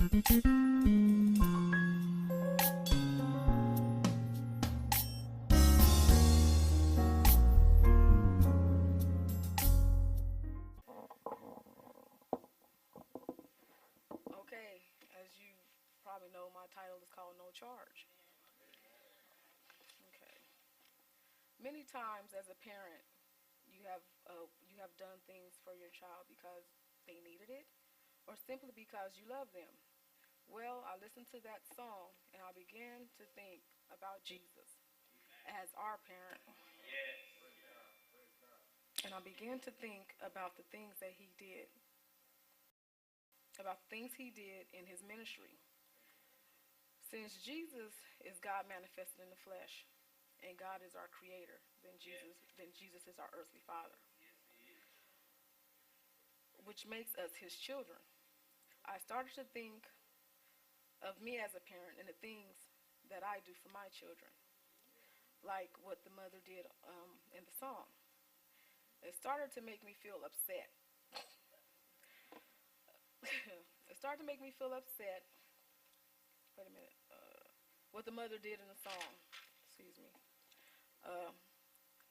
Okay, as you probably know, my title is called No Charge. Okay. Many times as a parent, you have done things for your child because they needed it or simply because you love them. Well, I listened to that song and I began to think about Jesus as our parent. And I began to think about the things that he did, about the things he did in his ministry. Since Jesus is God manifested in the flesh and God is our creator, then Jesus is our earthly father, which makes us his children. I started to think of me as a parent and the things that I do for my children, like what the mother did in the song. It started to make me feel upset. It started to make me feel upset. Wait a minute. What the mother did in the song. Excuse me. Uh,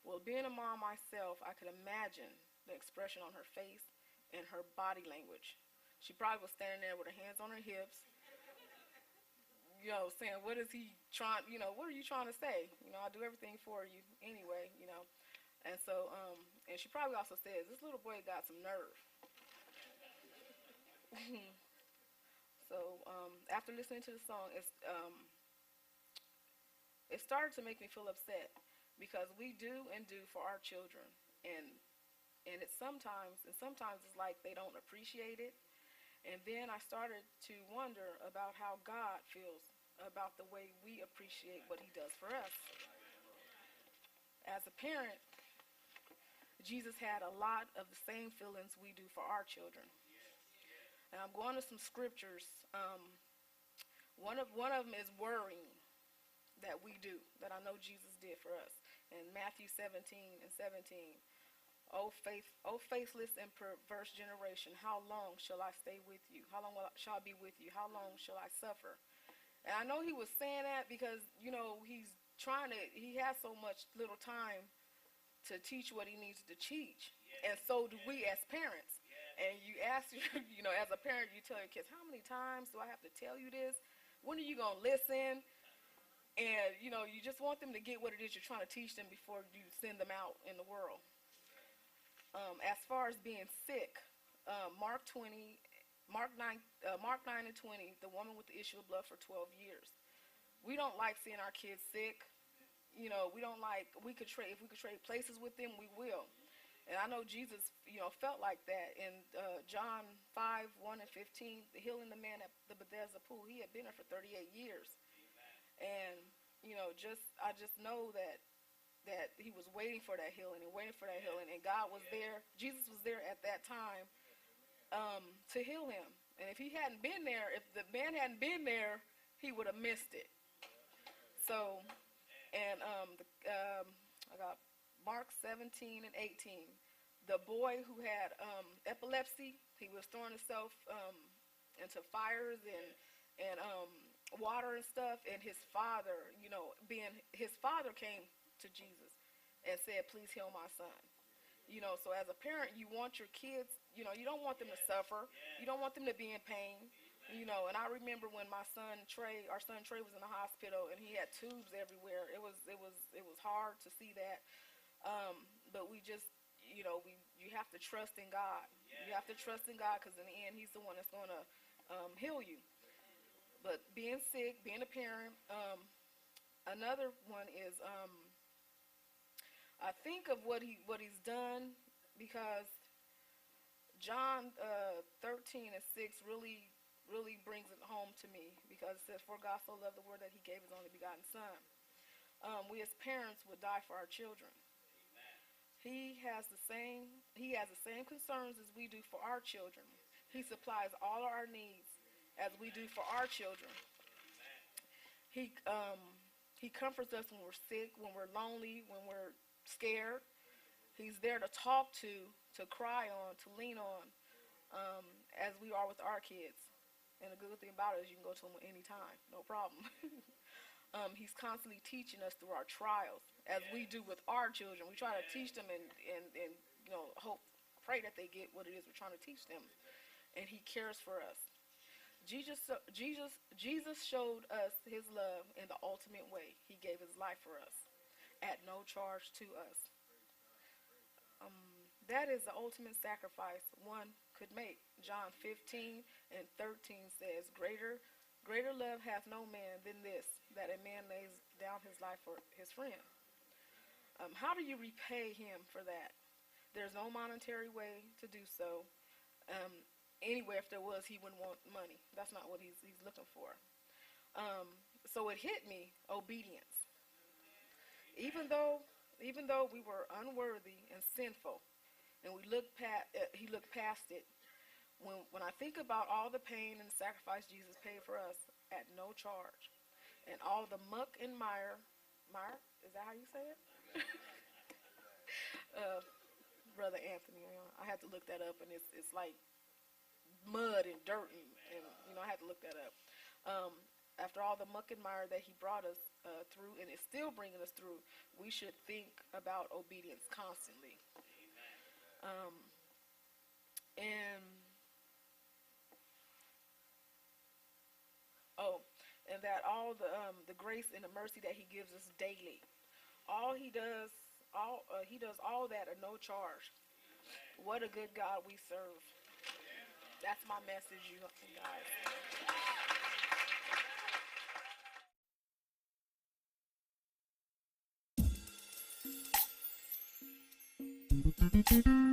well, being a mom myself, I could imagine the expression on her face and her body language. She probably was standing there with her hands on her hips, saying, "What is he trying? What are you trying to say? I do everything for you anyway." And so, and she probably also says, "This little boy got some nerve." So, after listening to the song, it started to make me feel upset because we do and do for our children, and sometimes it's like they don't appreciate it. And then I started to wonder about how God feels about the way we appreciate what he does for us. As a parent, Jesus had a lot of the same feelings we do for our children. And I'm going to some scriptures. One of them is worrying that we do, that I know Jesus did for us. In Matthew 17:17, O faithless and perverse generation, how long shall I stay with you? How long shall I be with you? How long shall I suffer? And I know he was saying that because, he has so much little time to teach what he needs to teach. And so do we as parents. And you ask, as a parent, you tell your kids, how many times do I have to tell you this? When are you going to listen? And, you just want them to get what it is you're trying to teach them before you send them out in the world. As far as being sick, Mark 20, Mark 9 and 20, the woman with the issue of blood for 12 years. We don't like seeing our kids sick. We don't like, if we could trade places with them, we will. And I know Jesus, felt like that. In John 5:1 and 15, healing the man at the Bethesda pool, he had been there for 38 years. And, I just know that he was waiting for that healing and waiting for that healing. And God was there. Jesus was there at that time to heal him. And if he hadn't been there, if the man hadn't been there, he would have missed it. So, and I got Mark 17 and 18. The boy who had epilepsy, he was throwing himself into fires and water and stuff. And his father, his father came to Jesus and said, "Please heal my son." So as a parent, you want your kids, you don't want them to suffer. You don't want them to be in pain. And I remember when our son Trey was in the hospital and he had tubes everywhere. It was hard to see that. But we just, you have to trust in God. You have to trust in God because in the end, he's the one that's going to heal you. But being sick, being a parent, another one is I think of what he's done because John 13 and 6 really brings it home to me because it says, "For God so loved the world that he gave his only begotten son." We as parents would die for our children. He has the same concerns as we do for our children. He supplies all our needs as we do for our children. He he comforts us when we're sick, when we're lonely, when we're scared. He's there to talk to cry on, to lean on, as we are with our kids. And the good thing about it is you can go to him anytime, no problem. He's constantly teaching us through our trials, as we do with our children. We try to teach them and hope, pray that they get what it is we're trying to teach them. And he cares for us. Jesus showed us his love in the ultimate way. He gave his life for us at no charge to us. That is the ultimate sacrifice one could make. John 15 and 13 says, Greater love hath no man than this, that a man lays down his life for his friend. How do you repay him for that? There's no monetary way to do so. Anyway, if there was, he wouldn't want money. That's not what he's looking for. So it hit me, obedience. Even though we were unworthy and sinful, and he looked past it. When I think about all the pain and sacrifice Jesus paid for us at no charge, and all the muck and mire, is that how you say it? Brother Anthony, I had to look that up, and it's like mud and dirt, and I had to look that up. After all the muck and mire that he brought us through, and is still bringing us through, we should think about obedience constantly. And that all the grace and the mercy that he gives us daily, he does all that at no charge. What a good God we serve. That's my message, you guys.